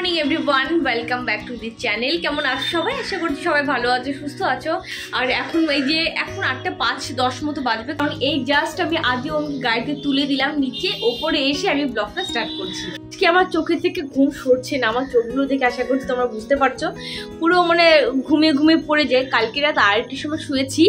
Morning everyone, welcome back to the channel. কেমন আছো সবাই? আশা করছি সবাই ভালো আছো, সুস্থ আছো। আর এখন এই যে এখন 8:05-10 মতো বাজবে, কারণ এই জাস্ট আমি আজও আমি গাড়িতে তুলে দিলাম নিচে, ওপরে এসে আমি ব্লগটা স্টার্ট করছি। আজকে আমার চোখের থেকে ঘুম সরছে না, আমার চোখগুলো দেখে আশা করছি তোমরা বুঝতে পারছো, পুরো মানে ঘুমিয়ে ঘুমিয়ে পড়ে যায়। কালকে রাত 2:30টার সময় শুয়েছি,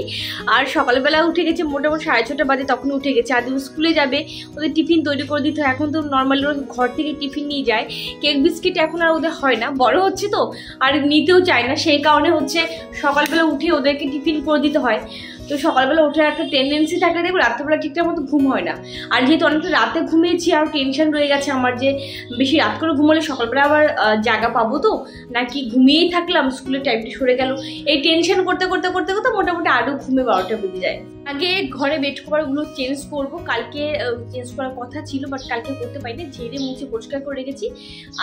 আর সকালবেলা উঠে গেছে মোটামুটি 6:30 বাজে, তখন উঠে গেছে। আজ স্কুলে যাবে, ওদের টিফিন তৈরি করে দিতে হয়। এখন তো নর্মালি ঘর থেকে টিফিন নিয়ে যায়, কেক বিস্কিট এখন আর ওদের হয় না, বড় হচ্ছে তো আর নিতেও চায় না, সেই কারণে হচ্ছে সকালবেলা উঠে ওদেরকে টিফিন করে দিতে হয়। তো সকালবেলা উঠে একটা টেন্ডেন্সি থাকে, দেখবো রাত্রেবেলা ঠিকঠাক মতো ঘুম হয় না। আর যেহেতু অনেকটা রাতে ঘুমিয়েছি, আর টেনশন রয়ে গেছে আমার যে বেশি রাত করে ঘুমালে সকালবেলা আবার জায়গা পাবো তো নাকি ঘুমিয়েই থাকলাম, স্কুলের টাইমটি সরে গেল, এই টেনশন করতে করতে করতে করতে মোটামুটি আরও ঘুমে 12টা বেজে যায়। আগে ঘরে বেড কভারগুলো চেঞ্জ করবো, কালকে চেঞ্জ করার কথা ছিল, বাট কালকে করতে পারিনি, ঝেড়ে মুছে পরিষ্কার করে রেখেছি।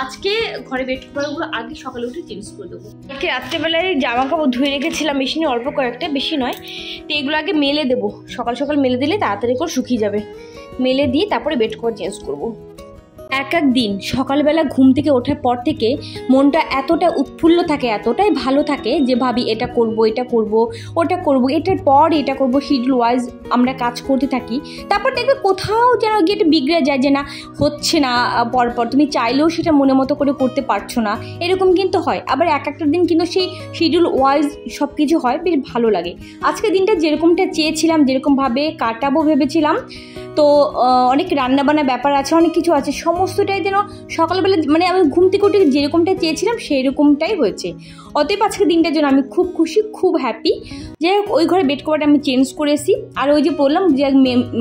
আজকে ঘরে বেড কভারগুলো আগে সকালে উঠে চেঞ্জ করে দেবো। কালকে রাত্রেবেলায় জামা কাপড় ধুয়ে রেখেছিলাম মেশিনে, অল্প কয়েকটা, বেশি নয়। তো এগুলো আগে মেলে দেবো, সকাল সকাল মেলে দিলে তাড়াতাড়ি করে শুকিয়ে যাবে। মেলে দিয়ে তারপরে বেড কভার চেঞ্জ করবো। এক দিন সকালবেলা ঘুম থেকে ওঠার পর থেকে মনটা এতটা উৎফুল্ল থাকে, এতটাই ভালো থাকে যে ভাবি এটা করব, এটা করব, ওটা করব, এটার পর এটা করব, শিডিউল ওয়াইজ আমরা কাজ করতে থাকি। তারপর দেখবে কোথাও যেন গিয়ে এটা বিগড়ে যায়, যে না হচ্ছে না, পরপর তুমি চাইলেও সেটা মনে মতো করে করতে পারছো না, এরকম কিন্তু হয়। আবার একটা দিন কিন্তু সেই শিডিউল ওয়াইজ সব কিছু হয়, বেশ ভালো লাগে। আজকে দিনটা যেরকমটা চেয়েছিলাম, যেরকমভাবে কাটাবো ভেবেছিলাম, তো অনেক রান্নাবান্না ব্যাপার আছে, অনেক কিছু আছে, সমস্তটাই যেন সকালবেলা মানে আমি ঘুম থেকে উঠে যেরকমটা চেয়েছিলাম সেই রকমটাই হয়েছে। অতএব আজকে দিনটার জন্য আমি খুব খুশি, খুব হ্যাপি। যাই হোক, ওই ঘরে বেড কভারটা আমি চেঞ্জ করে এসেছি। আর ওই যে বললাম যে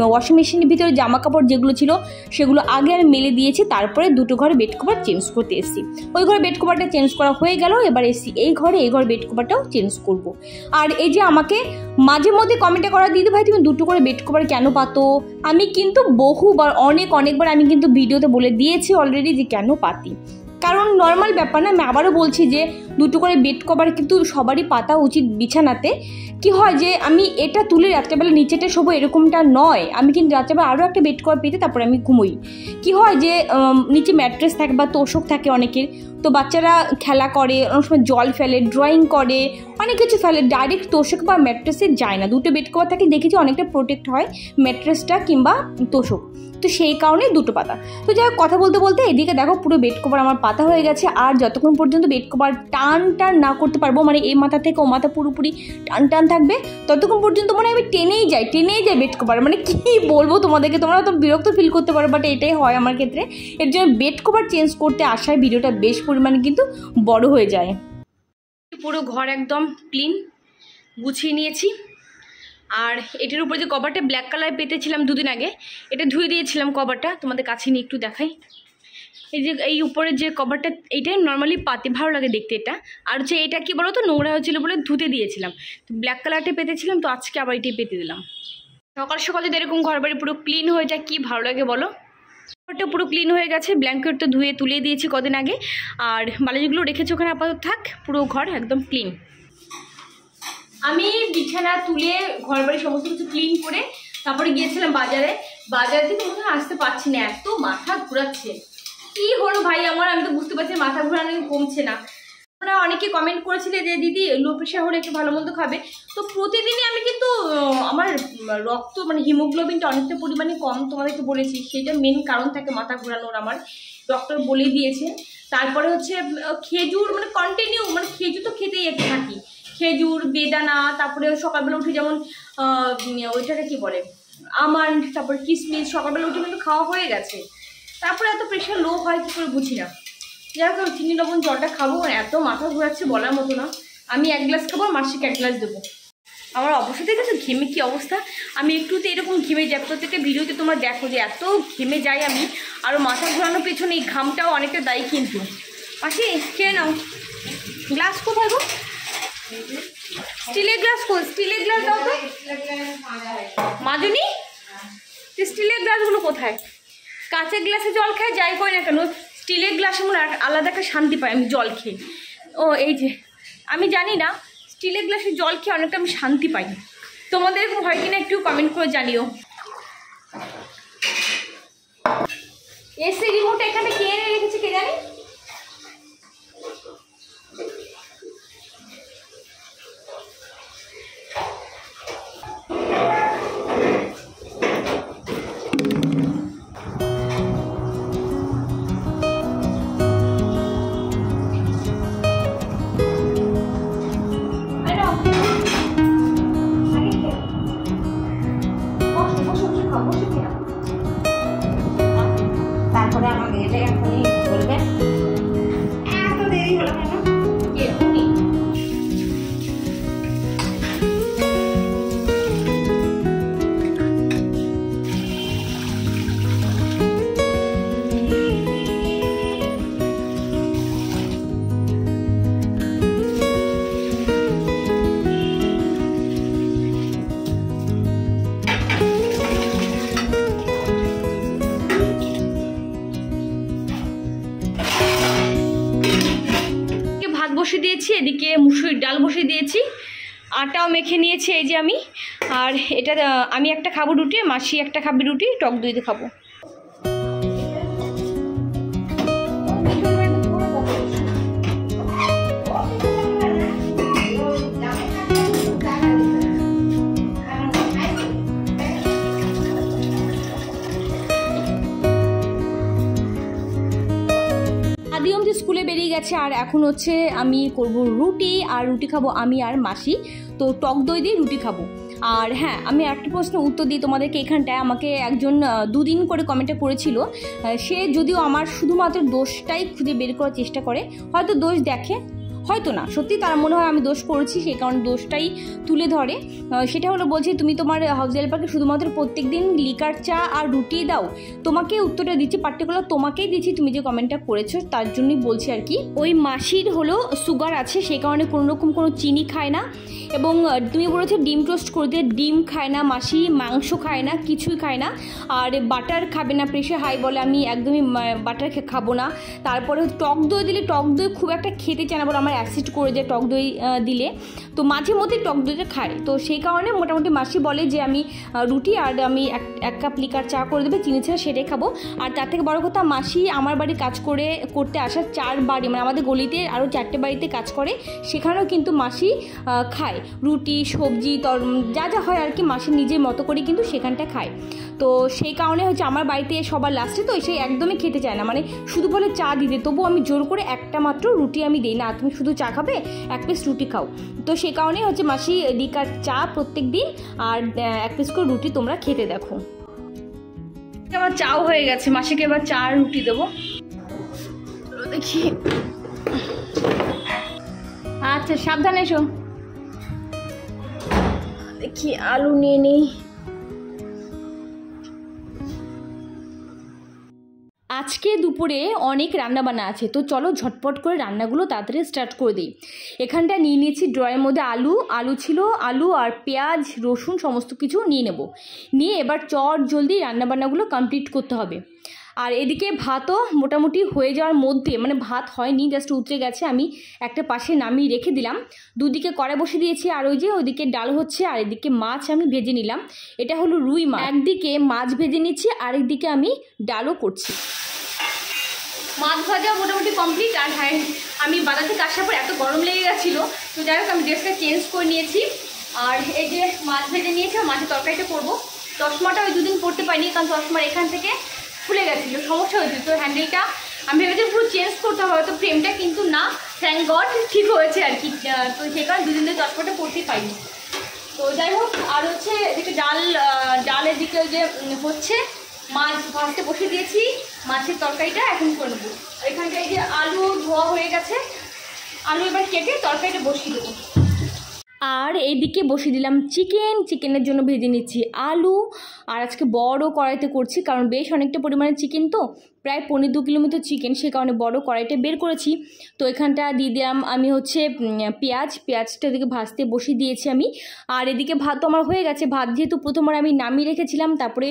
ওয়াশিং মেশিনের ভিতরে জামা কাপড় যেগুলো ছিল সেগুলো আগে আমি মেলে দিয়েছি, তারপরে দুটো ঘরে বেড কভার চেঞ্জ করতে এসেছি। ওই ঘরে বেড কভারটা চেঞ্জ করা হয়ে গেল, এবার এসেছি এই ঘরে বেড কভারটাও চেঞ্জ করব। আর এই যে আমাকে মাঝে মধ্যে কমেন্টে করা, দিদি ভাই তুমি দুটো করে বেড কভার কেন পাতো? আমি কিন্তু বহুবার অনেকবার আমি কিন্তু ভিডিওতে বলে দিয়েছি অলরেডি যে কেন পাতি, কারণ নর্মাল ব্যাপার না। আমি আবারও বলছি যে দুটো করে বেড কভার কিন্তু সবারই পাতা উচিত বিছানাতে। কি হয় যে আমি এটা তুলে রাত্রেবেলা নিচেটা শোবো এরকমটা নয়, আমি কিন্তু রাত্রেবেলা আরও একটা বেড কভার পেতে তারপরে আমি ঘুমোই। কি হয় যে নিচে ম্যাট্রেস থাকে বা তোষক থাকে অনেকের, তো বাচ্চারা খেলা করে, অনেক সময় জল ফেলে, ড্রয়িং করে, অনেক কিছু ফেলে, ডাইরেক্ট তোষক বা ম্যাট্রেসে যায় না। দুটো বেড কভার থাকলে দেখেছি অনেকটা প্রোটেক্ট হয় ম্যাট্রেসটা কিংবা তোষক, তো সেই কারণে দুটো পাতা। তো যাই হোক, কথা বলতে বলতে এদিকে দেখো পুরো বেড কভার আমার পাতা হয়ে গেছে। আর যতক্ষণ পর্যন্ত বেড কভার টান না করতে পারবো, মানে এই মাথা থেকে ও মাথা পুরোপুরি টান থাকবে, ততক্ষণ পর্যন্ত মানে আমি টেনেই যাই বেড কভার। মানে কি বলবো তোমাদেরকে, তোমরা তো বিরক্ত ফিল করতে পারো, বাট এটাই হয় আমার ক্ষেত্রে। এর জন্য বেড কভার চেঞ্জ করতে আসায় ভিডিওটা বেশ পরিমাণে কিন্তু বড় হয়ে যায়। পুরো ঘর একদম ক্লিন গুছিয়ে নিয়েছি। আর এটার উপরে যে কভারটা ব্ল্যাক কালার পেতেছিলাম দুদিন আগে, এটা ধুয়ে দিয়েছিলাম কভারটা, তোমাদের কাছে নিয়ে একটু দেখাই। এই যে এই উপরের যে কভারটা, এইটাই নর্মালি পাতে, ভালো লাগে দেখতে এটা। আর হচ্ছে এটা কি বলো তো, নোংরা হয়েছিল বলে ধুতে দিয়েছিলাম, তো ব্ল্যাক কালারটা পেতেছিলাম, তো আজকে আবার এটাই পেতে দিলাম। সকাল সকাল যদি এরকম ঘর বাড়ি পুরো ক্লিন হয়ে যায় কি ভালো লাগে বলো। ঘরটা পুরো ক্লিন হয়ে গেছে, ব্ল্যাঙ্কেট তো ধুয়ে তুলে দিয়েছি কদিন আগে, আর বালিশগুলো রেখেছি ওখানে আপাতত থাক, পুরো ঘর একদম ক্লিন। আমি বিছানা তুলে ঘর বাড়ি সমস্ত কিছু ক্লিন করে তারপরে গিয়েছিলাম বাজার থেকে ওখানে আসতে পারছি না, এত মাথা ঘোরাচ্ছে। কি হলো ভাই আমার, আমি তো বুঝতে পারছি মাথা ঘোরানো কমছে না। ওরা অনেকে কমেন্ট করেছিলে যে দিদি লো প্রেশার হলে একটু ভালো মন্দ খাবে, তো প্রতিদিনই আমি কিন্তু আমার রক্ত মানে হিমোগ্লোবিনটা অনেকটা পরিমাণে কম, তোমাদেরকে বলেছি, সেটা মেন কারণ থাকে মাথা ঘোরানোর, আমার ডক্টর বলে দিয়েছে। তারপরে হচ্ছে খেজুর, মানে কন্টিনিউ মানে খেজুর তো খেতেই থাকি, খেজুর, বেদানা, তারপরে সকালবেলা উঠে যেমন ওইটাকে কি বলে আমন্ড, তারপর কিশমিশ সকালবেলা উঠে কিন্তু খাওয়া হয়ে গেছে। তারপরে এত প্রেশার লো হয় কী করে বুঝি না। যাই হোক, চিনি লবণ জলটা খাবো, এত মাথা ঘোরাচ্ছে বলার মতো না। আমি 1 গ্লাস খাবো, মাসিকে 1 গ্লাস দেবো। আমার অবস্থা দেখেছো ঘেমে কী অবস্থা, আমি একটুতে এরকম ঘেমে যাই, প্রত্যেকটা ভিডিওতে তোমরা দেখো যে এত ঘেমে যাই আমি। আর মাথা ঘোরানোর পেছনে এই ঘামটাও অনেকটা দায়ী কিন্তু। মাসি খেয়ে নাও, গ্লাস কোথায় গো? স্টিলের গ্লাস কো, স্টিলের গ্লাস দাও তো মাজনি, স্টিলের গ্লাসগুলো কোথায়? কাঁচের গ্লাসে জল খাই যাই করি না কেন, স্টিলের গ্লাসে মনে আলাদা একটা শান্তি পাই আমি জল খেয়ে। ও এই যে আমি জানি না, স্টিলের গ্লাসে জল খেয়ে অনেকটা আমি শান্তি পাই। তোমাদের এরকম হয় কিনা একটু কমেন্ট করে জানিও। এসি রিমোট এখানে কে এনে রেখেছে কে জানি। বসিয়ে দিয়েছি, এদিকে মুসুরির ডাল বসিয়ে দিয়েছি, আটাও মেখে নিয়েছি এই যে আমি। আর এটা আমি একটা খাবো রুটি, মাসি একটা খাবে রুটি, টক দই দিয়ে খাবো। আদিয়ম যে স্কুলে বেরিয়ে গেছে, আর এখন হচ্ছে আমি করব রুটি, আর রুটি খাবো আমি আর মাসি। তো টক দই দিয়ে রুটি খাবো। আর হ্যাঁ, আমি একটা প্রশ্ন উত্তর দিই তোমাদেরকে। এখানটায় আমাকে একজন 2 দিন করে কমেন্টে করেছিল, সে যদিও আমার শুধুমাত্র দোষটাই খুঁজে বের করার চেষ্টা করে, হয়তো দোষ দেখে, হয়তো না, সত্যি তার মনে হয় আমি দোষ করেছি, সেই কারণে দোষটাই তুলে ধরে। সেটা হলো, বলছে তুমি তোমার হাউস হেল্পারকে শুধুমাত্র প্রত্যেক দিন লিকার চা আর রুটি দাও। তোমাকে উত্তরটা দিচ্ছি, পার্টিকুলার তোমাকেই দিচ্ছি, তুমি যে কমেন্টটা করেছো তার জন্যই বলছি আর কি। ওই মাসির হলো সুগার আছে, সেই কারণে কোনো রকম কোনো চিনি খায় না। এবং তুমি বলেছো ডিম টোস্ট করে দিয়ে, ডিম খায় না মাসি, মাংস খায় না, কিছুই খায় না। আর বাটার খাবে না, প্রেশার হাই বলে, আমি একদমই বাটার খাবো না। তারপরে টক দই দিলে, টক দই খুব একটা খেতে চায় না, বলে আমার অ্যাসিড করে যায় টক দই দিলে। তো মাঝে মধ্যে টক দইটা খায়, তো সেই কারণে মোটামুটি মাসি বলে যে আমি রুটি আর আমি 1 কাপ লিকার চা করে দেবে, চিনি ছাড়া, সেটাই খাবো। আর তার থেকে বড় কথা, মাসি আমার বাড়ি কাজ করতে আসা 4 বাড়ি, মানে আমাদের গলিতে আরও 4টে বাড়িতে কাজ করে, সেখানেও কিন্তু মাসি খায় রুটি, সবজি, যা যা হয় আর কি, মাসি নিজের মতো করে কিন্তু সেখানটা খায়। তো সেই কারণে হচ্ছে আমার বাড়িতে সবার লাস্টে, তো সে একদমই খেতে চায় না, মানে শুধু বলে চা দিতে, তবু আমি জোর করে একটা মাত্র রুটি আমি দিই না, তুমি শুধু চা খাবে, 1 পিস রুটি খাও। তো সেই কারণেই হচ্ছে মাসি লিকার চা প্রত্যেক দিন আর 1 পিস করে রুটি তোমরা খেতে দেখো। আমার চাও হয়ে গেছে, মাসিকে এবার চা আর রুটি দেবো, দেখি। আচ্ছা সাবধানে এসো। দেখি আলু নিয়ে নিই। আজকে দুপুরে অনেক রান্নাবান্না আছে, তো চলো ঝটপট করে রান্নাগুলো তাড়াতাড়ি স্টার্ট করে দিই। এখানটা নিয়ে নিয়েছি ড্রয়ের মধ্যে আলু ছিল, আলু আর পেঁয়াজ, রসুন সমস্ত কিছু নিয়ে নেব। নিয়ে এবার জলদি রান্নাবান্নাগুলো কমপ্লিট করতে হবে। আর এদিকে ভাতও মোটামুটি হয়ে যাওয়ার মধ্যে, মানে ভাত হয়নি, জাস্ট উতরে গেছে, আমি একটা পাশে নামিয়ে রেখে দিলাম। দুদিকে কড়াই বসে দিয়েছি, আর ওই যে ওইদিকে ডাল হচ্ছে, আর এদিকে মাছ আমি ভেজে নিলাম। এটা হলো রুই মাছ, একদিকে মাছ ভেজে নিচ্ছি, আরেকদিকে আমি ডালও করছি। মাছ ভাজা মোটামুটি কমপ্লিট। আর হ্যাঁ, আমি বাজার থেকে আসার পর এত গরম লেগে গেছিলো, তো যাই হোক আমি ড্রেসটা চেঞ্জ করে নিয়েছি। আর এই যে মাছ ভেজে নিয়েছি, মাছের তরকারিটা করবো। চশমাটা ওই 2 দিন পরতে পারিনি, কারণ চশমার এখান থেকে খুলে গেছিলো, সমস্যা হয়েছিল। তো হ্যান্ডেলটা আমি ভেবেছি পুরো চেঞ্জ করতে হবে, তো ফ্রেমটা কিন্তু না, থ্যাংক গড ঠিক হয়েছে আর কি। তো সেই কারণে 2 দিন ধরে চশমাটা পরতেই পারিনি। তো যাই হোক, আর হচ্ছে এদিকে ডালের দিকে ওই যে হচ্ছে মাছ ভাজতে বসে দিয়েছি, মাছের তরকারিটা এখন করে নেবো। এখানটায় যে আলু ধোয়া হয়ে গেছে, আলু এবার কেটে তরকারিটা বসিয়ে দেবো। আর এইদিকে বসিয়ে দিলাম চিকেনের জন্য ভেজে নিচ্ছি আলু। আর আজকে বড় কড়াইতে করছি, কারণ বেশ অনেকটা পরিমাণে চিকেন, তো প্রায় 1.25 কিলো মতো চিকেন, সে কারণে বড় কড়াইটা বের করেছি। তো এখানটা দিয়ে দিলাম আমি হচ্ছে পেঁয়াজটা এদিকে ভাজতে বসিয়ে দিয়েছি আমি। আর এদিকে ভাত তো আমার হয়ে গেছে, ভাত যেহেতু প্রথমবার আমি নামিয়ে রেখেছিলাম, তারপরে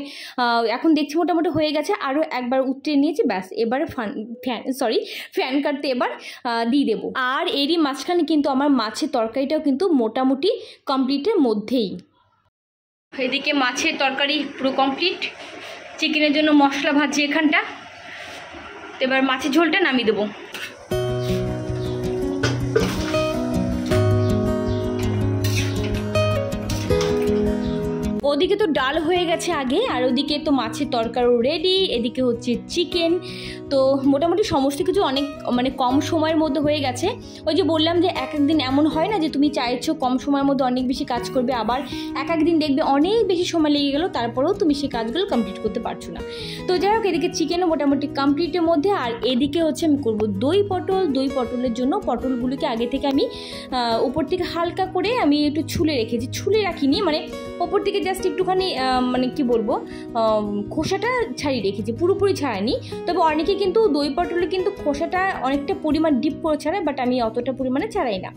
এখন দেখছি মোটামুটি হয়ে গেছে, আরও একবার উতরে নিয়েছি, ব্যাস এবার ফ্যান কাটতে এবার দিয়ে দেবো। আর এরই মাঝখানে কিন্তু আমার মাছের তরকারিটাও কিন্তু মোটামুটি কমপ্লিটের মধ্যেই। এদিকে মাছের তরকারি পুরো কমপ্লিট, চিকেনের জন্য মশলা ভাজি এখানটা, এবার মাছের ঝোলটা নামিয়ে দেবো। ওদিকে তো ডাল হয়ে গেছে আগে, আর ওদিকে তো মাছের তরকারিও রেডি, এদিকে হচ্ছে চিকেন। তো মোটামুটি সমস্ত কিছু অনেক মানে কম সময়ের মধ্যে হয়ে গেছে। ওই যে বললাম যে এক একদিন এমন হয় না যে তুমি চাইছো কম সময়ের মধ্যে অনেক বেশি কাজ করবে, আবার এক একদিন দেখবে অনেক বেশি সময় লেগে গেল, তারপরেও তুমি সেই কাজগুলো কমপ্লিট করতে পারছো না। তো যাই হোক, এদিকে চিকেনও মোটামুটি কমপ্লিটের মধ্যে। আর এদিকে হচ্ছে আমি করবো দই পটলের জন্য পটলগুলোকে আগে থেকে আমি উপর থেকে হালকা করে আমি একটু ছুলে রাখিনি, মানে ওপর থেকে জাস্ট একটুখানি মানে কি বলবো, খোসাটা ছাড়িয়ে রেখেছি, পুরোপুরি ছাড়াইনি। তবে অনেকে কিন্তু দই পটলে কিন্তু খোসাটা অনেকটা পরিমাণ ডিপ করে ছাড়ায়, বাট আমি অতটা পরিমাণে ছাড়াই না।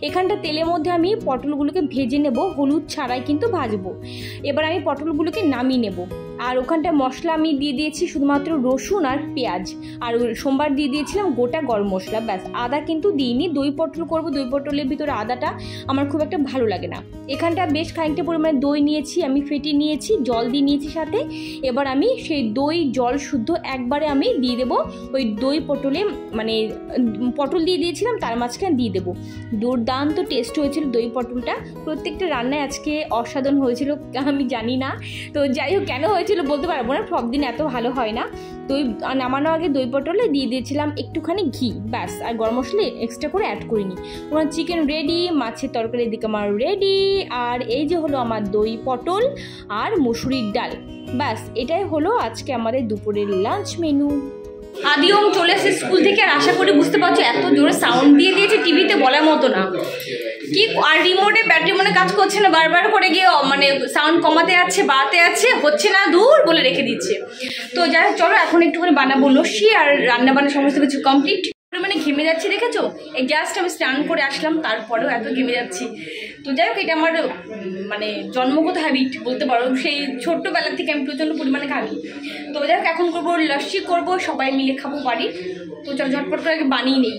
এখানটা তেলের মধ্যে আমি পটলগুলোকে ভেজে নেব, হলুদ ছাড়াই কিন্তু ভাজবো। এবার আমি পটলগুলোকে নামিয়ে নেব। আর ওখানটা মশলা আমি দিয়ে দিয়েছি শুধুমাত্র রসুন আর পেঁয়াজ, আর সোমবার দিয়ে দিয়েছিলাম গোটা গরম মশলা, ব্যাস। আদা কিন্তু দিইনি, দই পটল করবো, দই পটলের ভিতরে আদাটা আমার খুব একটা ভালো লাগে না। এখানটা বেশ খানিকটা পরিমাণে দই নিয়েছি, আমি ফেটিয়ে নিয়েছি, জল দিয়ে নিয়েছি সাথে। এবার আমি সেই দই জল শুদ্ধ একবারে আমি দিয়ে দেবো ওই দই পটলে, মানে পটল দিয়ে দিয়েছিলাম তার মাঝখানে দিয়ে দেবো। দুর্দান্ত টেস্ট হয়েছিল দই পটলটা, প্রত্যেকটা রান্নায় আজকে অসাধারণ হয়েছিল, আমি জানি না। তো যাই হোক কেন হয়েছিল বলতে পারবো না, সব দিন এত ভালো হয় না। দই নামানোর আগে দই পটলে দিয়ে দিয়েছিলাম একটুখানি ঘি, ব্যাস। আর গরম মশলা এক্সট্রা করে অ্যাড করিনি। আমার চিকেন রেডি, মাছের তরকারির দিকে আমার রেডি, আর এই যে হলো আমার দই পটল আর মুসুরির ডাল, ব্যাস। এটাই হলো আজকে আমাদের দুপুরের লাঞ্চ মেনু। আদিওম চলে এসে স্কুল থেকে, আর আশা করি বুঝতে পারছো এত জোরে সাউন্ড দিয়ে দিয়েছে টিভিতে বলার মতো না। কি আর রিমোটে ব্যাটারি মনে কাজ করছে না, বারবার করে গিয়ে মানে সাউন্ড কমাতে যাচ্ছে, বাড়াতে যাচ্ছে, হচ্ছে না, দূর বলে রেখে দিচ্ছে। তো যাই হোক চলো এখন একটুখানি বানাবো লস্যি, আর রান্না বান্না সমস্ত কিছু কমপ্লিট। মানে ঘেমে যাচ্ছি দেখেছো, এই জাস্ট আমি স্নান করে আসলাম, তারপরেও এত ঘেমে যাচ্ছি। তো যাই হোক এটা আমার মানে জন্মগত হ্যাবিট বলতে পারো, সেই ছোট্টবেলা থেকে আমি প্রচণ্ড পরিমাণে খাবি। তো যাই হোক এখন করবো লস্যি, করবো সবাই মিলে খাবো বাড়ি। তো চল ঝটপট করে আগে বানিয়ে নিই।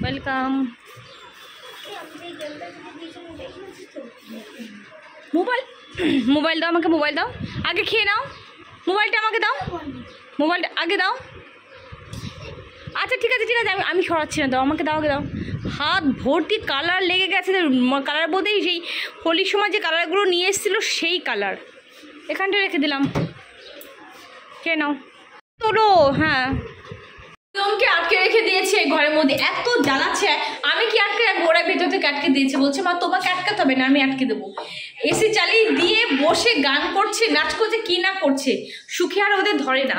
ওয়েলকাম। মোবাইল দাও আমাকে, মোবাইল দাও, আগে খেয়ে নাও, মোবাইলটা আমাকে দাও, মোবাইলটা আগে দাও। আচ্ছা ঠিক আছে আমি সরাচ্ছি না, দাও আমাকে, দাও আগে দাও। হাত ভর্তি কালার লেগে গেছে, কালার বলতেই সেই হোলির সময় যে কালারগুলো নিয়ে এসেছিলো সেই কালার। এখানটা রেখে দিলাম, খেয়ে নাও। তোলো হ্যাঁ, কে আটকে রেখে দিয়েছে ঘরের মধ্যে, এত জ্বালাচ্ছে। আমি কি আটকে রাখবো, ওরা ভেতর থেকে আটকে দিয়েছে, বলছে মা তোমাকে আটকাতে হবে না, আমি আটকে দেবো। এসি চালিয়ে দিয়ে বসে গান করছে, নাচ করছে, কি না করছে, সুখে আর ওদের ধরে না।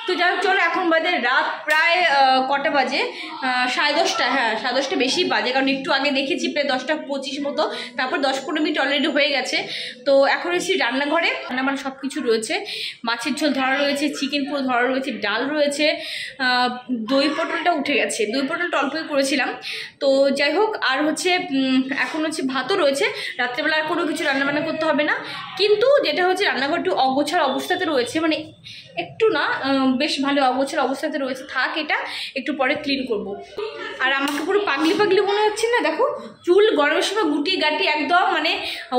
তো যাই হোক চলো এখন বাজে রাত প্রায় কটা বাজে, 10:30, হ্যাঁ 10:30 বেশি বাজে, কারণ একটু আগে দেখেছি প্রায় 10:25 মতো, তারপর 10-15 মিনিট অলরেডি হয়ে গেছে। তো এখন এসেছি রান্নাঘরে, রান্না সব কিছু রয়েছে, মাছের ঝোল ধরা রয়েছে, চিকেন পুরো ধরা রয়েছে, ডাল রয়েছে, দই পটলটা উঠে গেছে, দই পটলটা অল্পই করেছিলাম। তো যাই হোক আর হচ্ছে এখন হচ্ছে ভাতও রয়েছে, রাত্রেবেলা আর কোনো কিছু রান্নাবান্না করতে হবে না। কিন্তু যেটা হচ্ছে রান্নাঘর একটু অগোছাল অবস্থাতে রয়েছে, মানে একটু না বেশ ভালো অগোছাল অবস্থাতে রয়েছে, থাক এটা একটু পরে ক্লিন করব। আর আমাকে পুরো পাগলি পাগলি মনে হচ্ছে না, দেখো চুল গরমের সময় গুটি গাটি একদম মানে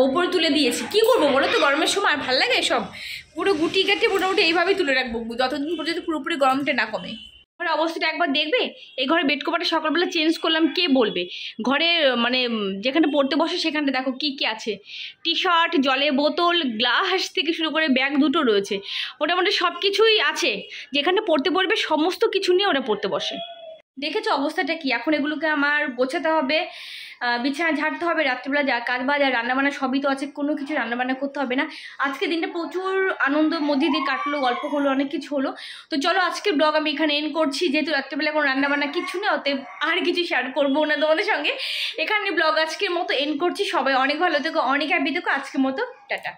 ওপরে তুলে দিয়েছি। কি করবো বলো তো, গরমের সময় আর ভালো লাগে এসব, পুরো গুটি গাটি মোটামুটি এইভাবেই তুলে রাখবো যতদিন পর্যন্ত পুরোপুরি গরমটা না কমে। ঘরের অবস্থাটা একবার দেখবে, এই ঘরে বেড কভারটা সকালবেলা চেঞ্জ করলাম, কে বলবে? ঘরে মানে যেখানে পড়তে বসে সেখানটা দেখো কি কি আছে, টি শার্ট, জলের বোতল, গ্লাস থেকে শুরু করে ব্যাগ দুটো রয়েছে, মোটামুটি সব কিছুই আছে। যেখানে পড়তে বলবে সমস্ত কিছু নিয়ে ওরা পড়তে বসে। দেখেছো অবস্থাটা কি? এখন এগুলোকে আমার গোছাতে হবে, বিছানা ঝাড়তে হবে, রাত্রিবেলা যা কাজ বাজ আর রান্নাবান্না সবই তো আছে, কোনো কিছু রান্নাবান্না করতে হবে না। আজকে দিনটা প্রচুর আনন্দের মধ্যে দিয়ে কাটলো, গল্প হলো, অনেক কিছু হলো। তো চলো আজকে ব্লগ আমি এখানে এন্ড করছি, যেহেতু রাত্রিবেলা কোনো রান্নাবান্না কিছু নেই, অতএব আর কিছু শেয়ার করবো না তোমাদের সঙ্গে। এখানে ব্লগ আজকের মতো এন্ড করছি। সবাই অনেক ভালো থেকো, অনেক হ্যাপি থেকো। আজকের মতো টাটা।